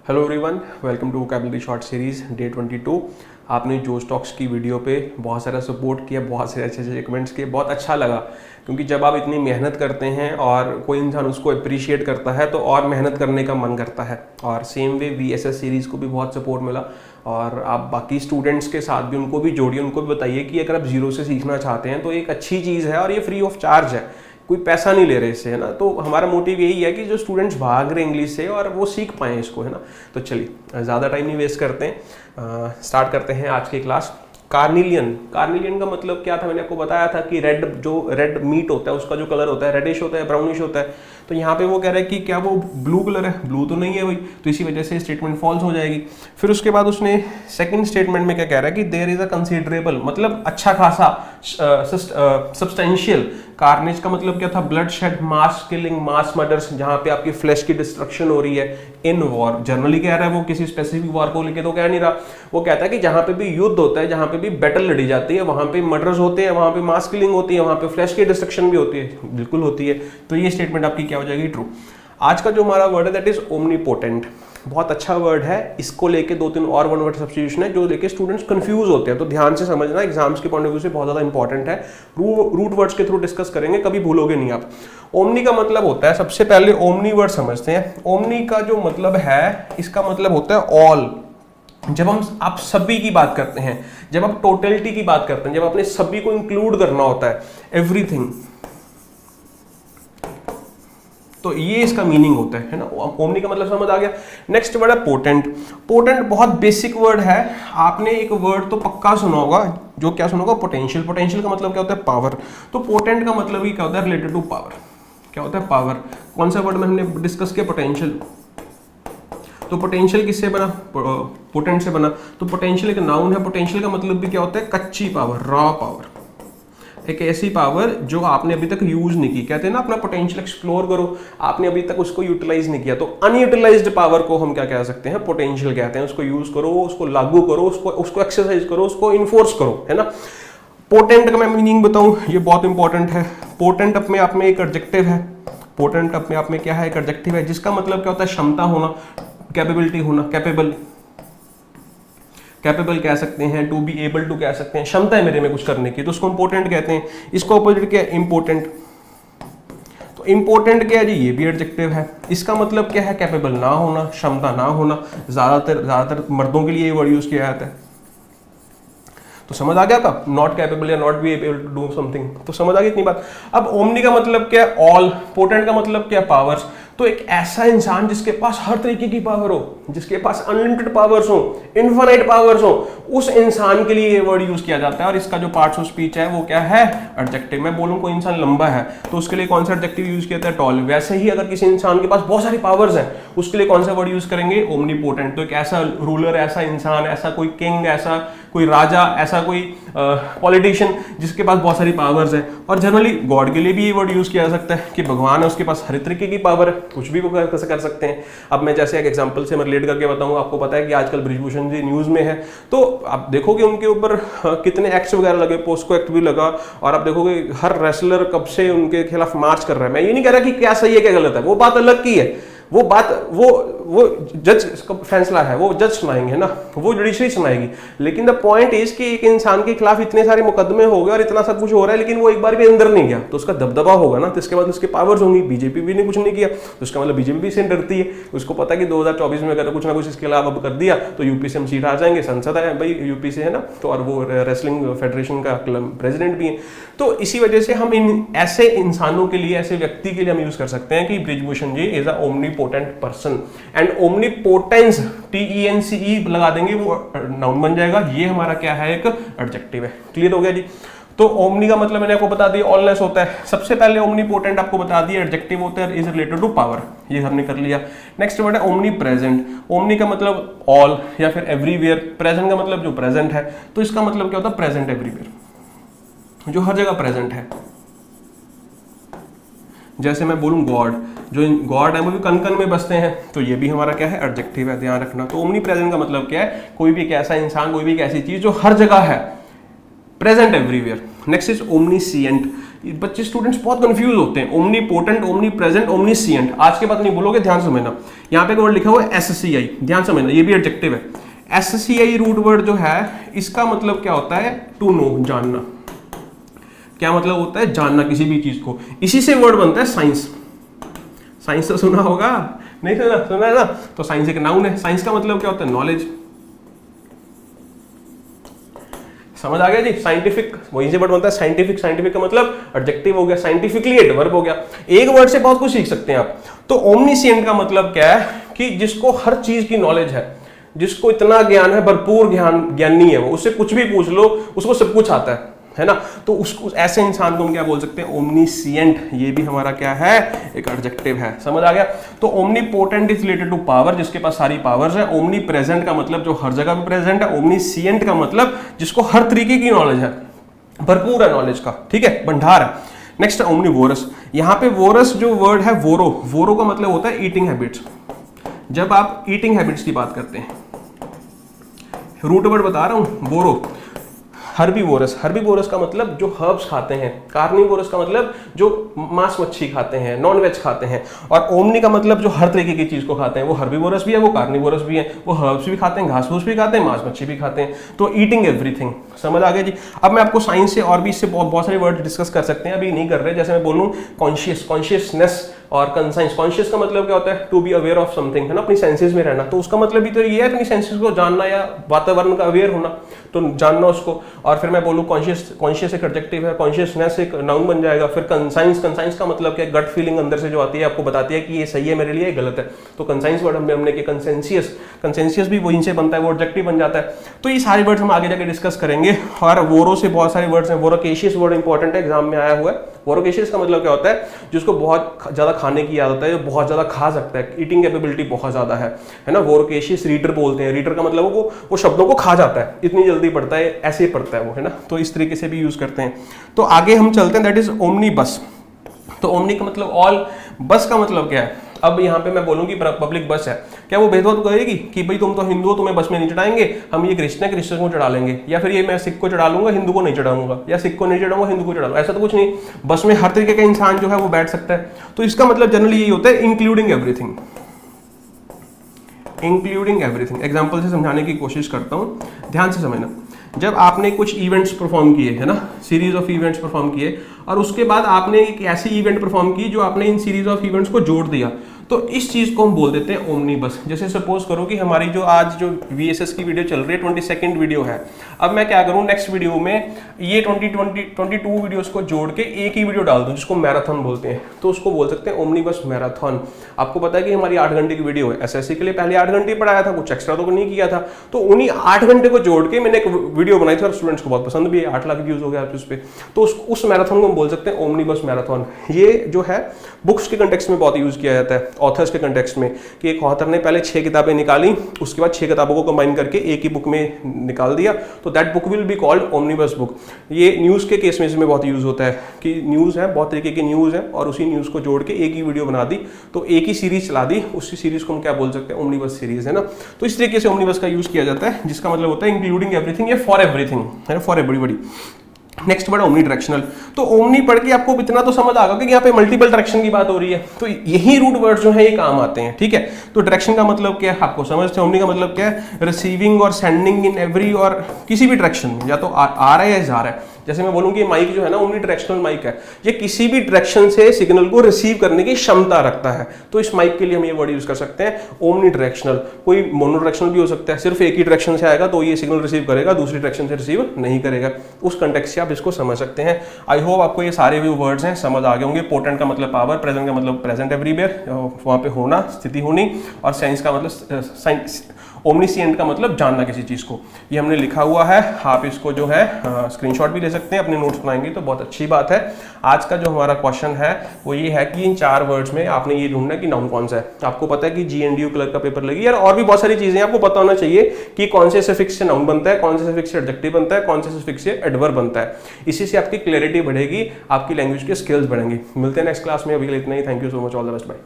Hello everyone, welcome to vocabulary short series day 22। आपने जोश talks की वीडियो पे बहुत सारा सपोर्ट किया, बहुत सारे अच्छे अच्छे कमेंट्स किए, बहुत अच्छा लगा। क्योंकि जब आप इतनी मेहनत करते हैं और कोई इंसान उसको अप्रिशिएट करता है तो और मेहनत करने का मन करता है। और सेम वे VSS सीरीज़ को भी बहुत सपोर्ट मिला। और आप बाकी स्टूडेंट्स के साथ भी उनको भी जोड़िए, उनको भी बताइए कि अगर आप जीरो से सीखना चाहते हैं तो एक अच्छी चीज़ है और ये फ्री ऑफ चार्ज है, कोई पैसा नहीं ले रहे इससे, है ना। तो हमारा मोटिव यही है कि जो स्टूडेंट्स भाग रहे इंग्लिश से और वो सीख पाएँ इसको, है ना। तो चलिए ज़्यादा टाइम नहीं वेस्ट करते हैं, स्टार्ट करते हैं आज की क्लास। कार्निलियन का मतलब क्या था, मैंने आपको बताया था कि रेड मीट होता है उसका जो कलर होता है रेडिश होता है, ब्राउनिश होता है। तो यहाँ पे वो कह रहा है कि क्या वो ब्लू कलर है, ब्लू तो नहीं है भाई, तो इसी वजह से स्टेटमेंट फॉल्स हो जाएगी। फिर उसके बाद उसने सेकंड स्टेटमेंट में क्या कह रहा है कि देयर इज अ कंसीडरेबल, मतलब अच्छा खासा, सब्सटेंशियल। कार्नेज का मतलब क्या था, ब्लड शेड, मास किलिंग, मास मर्डर्स, जहाँ पे आपकी फ्लैश की डिस्ट्रक्शन हो रही है इन वॉर। जनरली कह रहा है वो, किसी स्पेसिफिक वॉर को लेके तो कह नहीं रहा। वो कहता है कि जहाँ पे भी युद्ध होता है, जहाँ पे भी बैटल लड़ी जाती है, वहाँ पे मर्डर्स होते हैं, वहाँ पे मास किलिंग होती है, वहाँ पे फ्लैश की डिस्ट्रक्शन भी होती है, बिल्कुल होती है। तो ये स्टेटमेंट आपकी क्या हो जाएगी, ट्रू। आज का जो हमारा वर्ड है दैट इज ओमनीपोटेंट। बहुत अच्छा वर्ड है, इसको लेके 2-3 और वन वर्ड सब्स्टिट्यूशन है जो लेके स्टूडेंट्स कंफ्यूज होते हैं। तो ध्यान से समझना, एग्जाम्स के पॉइंट ऑफ व्यू से बहुत ज्यादा इंपॉर्टेंट है। रूट वर्ड्स के थ्रू डिस्कस करेंगे, कभी भूलोगे नहीं आप। ओमनी का मतलब होता है, सबसे पहले ओमनी वर्ड समझते हैं। ओमनी का जो मतलब है, इसका मतलब होता है ऑल। जब आप सभी की बात करते हैं, जब आप टोटलिटी की बात करते हैं, जब अपने सभी को इंक्लूड करना होता है, एवरीथिंग, तो ये इसका मीनिंग होता है ना। ओमनी का मतलब समझ आ गया। नेक्स्ट वर्ड है पोटेंट। पोटेंट बहुत बेसिक वर्ड है, आपने एक वर्ड तो पक्का सुना होगा, जो क्या सुना होगा, पोटेंशियल। पोटेंशियल का मतलब क्या होता है, पावर। तो पोटेंट का मतलब ही क्या होता है, रिलेटेड टू पावर। क्या होता है, पावर। कौन सा वर्ड में हमने डिस्कस किया, पोटेंशियल। तो पोटेंशियल किससे बना, पोटेंट से बना। तो पोटेंशियल एक नाउन है। पोटेंशियल का मतलब भी क्या होता है, कच्ची पावर, रॉ पावर, एक ऐसी पावर जो आपने अभी तक यूज नहीं की। कहते हैं ना, अपना पोटेंशियल एक्सप्लोर करो, आपने अभी तक उसको यूटिलाइज नहीं किया। तो अनयूटिलाइज्ड पावर को हम क्या कह सकते हैं, पोटेंशियल कहते हैं। उसको यूज करो, उसको लागू करो, उसको एक्सरसाइज करो, उसको इन्फोर्स करो, है ना। पोटेंट का मैं मीनिंग बताऊं, ये बहुत इंपॉर्टेंट है। पोटेंट अपने आप में एक एडजेक्टिव है। पोटेंट अपने आप में क्या है, एक एडजेक्टिव है, जिसका मतलब क्या होता है, क्षमता होना, कैपेबिलिटी होना, कैपेबल कह सकते हैं, टू बी एबल टू कह सकते हैं, क्षमता है मेरे में कुछ करने की, तो उसको इंपोर्टेंट कहते हैं। इसको अपोजिट क्या है, इंपोर्टेंट। तो इंपोर्टेंट क्या है जी, ये भी एडजेक्टिव है। इसका मतलब क्या है, कैपेबल ना होना, क्षमता ना होना। ज्यादातर मर्दों के लिए ये वर्ड यूज किया जाता है। तो समझ आ गया आपका, नॉट कैपेबल या not be able to do something, तो समझ आ गई इतनी बात। अब ओमनी का मतलब क्या है, ऑल। पोटेंट का मतलब क्या है, पावर्स। तो एक ऐसा इंसान जिसके पास हर तरीके की पावर हो, जिसके पास अनलिमिटेड पावर्स हो, इनफाइनाइट पावर्स हो, उस इंसान के लिए ये वर्ड यूज किया जाता है। और इसका जो पार्ट्स ऑफ स्पीच है वो क्या है, एडजेक्टिव। मैं बोलूं कोई इंसान लंबा है तो उसके लिए कौन सा एडजेक्टिव यूज किया जाता है, टॉल। वैसे ही अगर किसी इंसान के पास बहुत सारी पावर्स हैं, उसके लिए कौन सा वर्ड यूज करेंगे, ओमनीपोटेंट। तो एक ऐसा रूलर, ऐसा इंसान, ऐसा कोई किंग, ऐसा कोई राजा, ऐसा कोई पॉलिटिशियन जिसके पास बहुत सारी पावर्स है। और जनरली गॉड के लिए भी ये वर्ड यूज किया जा सकता है कि भगवान है, उसके पास हर तरीके की पावर है, कुछ भी वो कर सकते हैं। अब मैं जैसे एक एग्जांपल से मैं रिलेट करके बताऊं, आपको पता है कि आजकल ब्रिजभूषण जी न्यूज में है, तो आप देखोगे उनके ऊपर कितने एक्ट्स वगैरह लगे, पोस्को एक्ट भी लगा। और आप देखोगे हर रेसलर कब से उनके खिलाफ मार्च कर रहा है। मैं ये नहीं कह रहा कि क्या सही है क्या गलत है, वो बात अलग की है। वो बात वो जज का फैसला है, वो जज सुनाएंगे, है ना, वो जुडिशरी सुनाएगी। लेकिन द पॉइंट इज कि एक इंसान के खिलाफ इतने सारे मुकदमे हो गए और इतना सब कुछ हो रहा है, लेकिन वो एक बार भी अंदर नहीं गया, तो उसका दबदबा होगा ना। तो इसके बाद उसके पावर्स होंगी। बीजेपी भी ने कुछ नहीं किया, तो उसका मतलब बीजेपी भी से डरती है। उसको पता है कि 2024 में अगर कुछ ना कुछ इसके खिलाफ अब कर दिया तो यूपी से हम सीट आ जाएंगे, संसद है भाई यूपी से, है ना। तो और वो रेसलिंग फेडरेशन का प्रेसिडेंट भी है। तो इसी वजह से हम इन ऐसे इंसानों के लिए, ऐसे व्यक्ति के लिए हम यूज कर सकते हैं कि Brijbhushan ji is a omnipotent person. And omnipotence, TENCE लगा देंगे, वो नाउन बन जाएगा। ये हमारा क्या है, एक एडजेक्टिव है। क्लियर हो गया जी। तो ओमनी का मतलब मैंने आपको बता दिया, ऑलनेस होता है। सबसे पहले ओमनीपोटेंट आपको बता दिया, एडजेक्टिव होता है, इज रिलेटेड टू पावर, ये हमने कर लिया। नेक्स्ट वर्ड है ओमनी प्रेजेंट। ओमनी का मतलब ऑल या फिर एवरीवेयर। प्रेजेंट का मतलब जो प्रेजेंट है, तो इसका मतलब क्या होता है, प्रेजेंट एवरीवेयर, जो हर जगह प्रेजेंट है। जैसे मैं बोलूं गॉड, जो गॉड है वो भी कन कन में बसते हैं, तो ये भी हमारा क्या है, एडजेक्टिव है, ध्यान रखना। तो ओमनी प्रेजेंट का मतलब क्या है, कोई भी एक ऐसा इंसान, कोई भी एक ऐसी चीज जो हर जगह है, present everywhere. Next is omniscient. बच्चे स्टूडेंट्स बहुत कंफ्यूज होते हैं, omnipotent, omnipresent, omniscient. आज के बाद नहीं बोलोगे, ध्यान समझना। यहाँ पे एक वर्ड लिखा हुआ है SCI, ध्यान समझना, ये भी एडजेक्टिव है। SCI रूट वर्ड जो है इसका मतलब क्या होता है, टू नो, जानना। क्या मतलब होता है, जानना किसी भी चीज को। इसी से वर्ड बनता है साइंस। साइंस तो सुना होगा, नहीं सुना, सुना है ना। तो साइंस एक नाउन है। साइंस का मतलब क्या होता है, नॉलेज। समझ आ गया जी। साइंटिफिक वहीं से वर्ड बनता है साइंटिफिक। साइंटिफिक का मतलब एडजेक्टिव हो गया, साइंटिफिकली एडवर्ब हो गया। एक वर्ड से बहुत कुछ सीख सकते हैं आप। तो ओमनीसिएंट का मतलब क्या है कि जिसको हर चीज की नॉलेज है, जिसको इतना ज्ञान है, भरपूर ज्ञानी है वो, उससे कुछ भी पूछ लो उसको सब कुछ आता है ना। तो उसको ऐसे इंसान को हम क्या बोल सकते हैं, ओमनीसिएंट। ये भी हमारा क्या है, एक एडजेक्टिव है। समझ आ गया। तो omnipotent is related to power, जिसके पास सारी पावर्स है। ओमनी प्रेजेंट का मतलब जो हर जगह पे प्रेजेंट है। ओमनीसिएंट का मतलब जिसको हर तरीके की नॉलेज है, भरपूर है नॉलेज का, ठीक है, भंडार है। नेक्स्ट है ओमनीवोरस। यहाँ पे वोरस जो वर्ड है, वोरो, वोरो का मतलब होता है ईटिंग हैबिट्स। जब आप ईटिंग हैबिट्स की बात करते हैं, रूट वर्ड बता रहा हूं, वोरो। हर्बीवोरस, हर्बीवोरस का मतलब जो हर्ब्स खाते हैं। कार्निवोरस का मतलब जो मांस मच्छी खाते हैं, नॉन वेज खाते हैं। और ओमनी का मतलब जो हर तरीके की चीज को खाते हैं। वो हर्बीवोरस भी है, वो कार्निवोरस भी है, वो हर्ब्स भी खाते हैं, घास फूस भी खाते हैं, मांस मच्छी भी खाते हैं। तो ईटिंग एवरीथिंग। समझ आ गया जी। अब मैं आपको साइंस से और भी इससे बहुत सारे वर्ड डिस्कस कर सकते हैं, अभी नहीं कर रहे। जैसे मैं बोलूँ कॉन्शियस, कॉन्शियसनेस और कंसाइंस। कॉन्शियस का मतलब क्या होता है, to be aware of something, है ना, अपनी सेंसेस में रहना। तो उसका मतलब भी तो ये है अपनी सेंसेस को जानना या वातावरण का अवेयर होना, तो जानना उसको। और फिर मैं बोलूँ कॉन्शियस, कॉन्शियस एक एडजेक्टिव है, कॉन्शियसनेस एक नाउन बन जाएगा। फिर कंसाइंस, कंसाइंस का मतलब क्या, गट फीलिंग अंदर से जो आती है, आपको बताती है कि ये सही है मेरे लिए, ये गलत है। तो कंसाइंस वर्ड हमने कि कंसेंसियस, कंसेंसियस भी वहीं से बनता है, वो एडजेक्टिव बन जाता है। तो ये सारे वर्ड्स हम आगे जाके डिस्कस करेंगे। और वोरो से बहुत सारे वर्ड्स हैं। वोरोकेशियस वर्ड इंपॉर्टेंट है, एग्जाम में आया हुआ है। वोरोकेशियस का मतलब क्या होता है, जिसको बहुत ज्यादा खाने की आदत है, जो बहुत ज्यादा खा सकता है, ईटिंग कैपेबिलिटी बहुत ज्यादा है ना। वोरोकेशियस रीडर बोलते हैं। रीडर का मतलब वो शब्दों को खा जाता है, इतनी जल्दी पढ़ता है, ऐसे ही पढ़ता है वो, है ना। तो इस तरीके से भी यूज करते हैं। तो आगे हम चलते हैं, दैट इज ओमनी बस। तो ओमनी का मतलब ऑल, बस का मतलब क्या है। अब यहाँ पे मैं बोलूँगी पब्लिक बस है, क्या वो भेदभाव करेगी कि भाई तुम तो हिंदू हो, तुम्हें बस में नहीं चढ़ाएंगे, हम ये क्रिश्चियन है, क्रिश्चियन को चढ़ा लेंगे, या फिर ये मैं सिख को चढ़ा लूंगा, हिंदू को नहीं चढ़ाऊंगा, या सिख को नहीं चढ़ाऊंगा, हिंदू को चढ़ा लूंगा। ऐसा तो कुछ नहीं। बस में हर तरीके का इंसान जो है वो बैठ सकता है। तो इसका मतलब जनरली यही होता है, including everything. Including everything. Example से समझाने की कोशिश करता हूँ, ध्यान से समझना। जब आपने कुछ इवेंट्स परफॉर्म किए, है ना, सीरीज ऑफ इवेंट्स परफॉर्म किए, और उसके बाद आपने एक ऐसी इवेंट परफॉर्म की जो आपने इन सीरीज ऑफ इवेंट्स को जोड़ दिया, तो इस चीज को हम बोल देते हैं ओमनी बस। जैसे सपोज करो कि हमारी जो आज जो VSS की वीडियो चल रही है, 22nd वीडियो है। अब मैं क्या करूं, नेक्स्ट वीडियो में ये 22 वीडियोस को जोड़ के एक ही वीडियो डाल दूं, जिसको मैराथन बोलते हैं। तो उसको बोल सकते हैं ओमनी बस मैराथन। आपको पता है कि हमारी 8 घंटे की वीडियो है। SSC के लिए पहले 8 घंटे पढ़ाया था, कुछ एक्स्ट्रा तो नहीं किया था। तो उन्हीं 8 घंटे को जोड़ के मैंने एक वीडियो बनाई थी और स्टूडेंट्स को बहुत पसंद भी है, 8 लाख व्यूज हो गया उस पर। तो उस मैराथन को हम बोल सकते हैं ओमनी बस मैराथन। ये जो है बुक्स के कंटेक्स्ट में बहुत यूज किया जाता है, ऑथर्स के कंटेक्स्ट में, कि एक ऑथर ने पहले 6 किताबें निकाली, उसके बाद 6 किताबों को कंबाइन करके एक ही बुक में निकाल दिया, तो that book will be called omnibus book. ये न्यूज़ के केस में इसमें बहुत यूज होता है कि न्यूज़ है, बहुत तरीके की न्यूज़ है, और उसी न्यूज़ को जोड़ के एक ही वीडियो बना दी, तो एक ही सीरीज चला दी, उसी सीरीज को हम क्या बोल सकते हैं, ओमनीबस सीरीज, है ना। तो इस तरीके से ओमनीबस का यूज किया जाता है, जिसका मतलब होता है इंक्लूडिंग एवरीथिंग या फॉर एवरीथिंग, है, for everybody. Next word omni directional. तो ओमनी पढ़ के आपको इतना तो समझ आ गया कि यहाँ पे मल्टीपल डायरेक्शन की बात हो रही है, तो यही रूट वर्ड जो है ये काम आते हैं, ठीक है। तो डायरेक्शन का मतलब क्या है आपको समझते हैं। ओमनी का मतलब क्या है, रिसीविंग और सेंडिंग इन एवरी, और किसी भी डायरेक्शन में, या तो आ रहा है या जा रहा है। जैसे मैं बोलूँ कि माइक जो है ना, ओमनी डायरेक्शनल माइक है, ये किसी भी डायरेक्शन से सिग्नल को रिसीव करने की क्षमता रखता है। तो इस माइक के लिए हम ये वर्ड यूज कर सकते हैं ओमनी डायरेक्शनल। कोई मोनो डायरेक्शनल भी हो सकता है, सिर्फ एक ही डायरेक्शन से आएगा तो ये सिग्नल रिसीव करेगा, दूसरी डायरेक्शन से रिसीव नहीं करेगा। उस कंटेक्स्ट से आप इसको समझ सकते हैं। आई होप आपको ये सारे भी वर्ड्स हैं समझ आ गए होंगे। पोटेंट का मतलब पावर, प्रेजेंट का मतलब प्रेजेंट एवरीवेयर, वहाँ पे होना, स्थिति होनी, और साइंस का मतलब ओमनीसिएंट का मतलब जानना किसी चीज को। ये हमने लिखा हुआ है, आप इसको जो है स्क्रीनशॉट भी ले सकते हैं, अपने नोट्स बनाएंगे तो बहुत अच्छी बात है। आज का जो हमारा क्वेश्चन है वो ये है कि इन 4 वर्ड्स में आपने ये ढूंढना है कि नाउन कौन सा है। आपको पता है कि GNDU क्लर्क का पेपर लगी यार, और भी बहुत सारी चीजें आपको पता होना चाहिए कि कौन से सफिक्स से नाउन बनता है, कौन से सफिक्स से एडजेक्टिव बनता है, कौन से सफिक्स से एडवर्ब बनता है। इसी से आपकी क्लैरिटी बढ़ेगी, आपकी लैंग्वेज के स्किल्स बढ़ेंगी। मिलते हैं नेक्स्ट क्लास में, अभी के लिए इतना ही। Thank you so much, all the best, bye.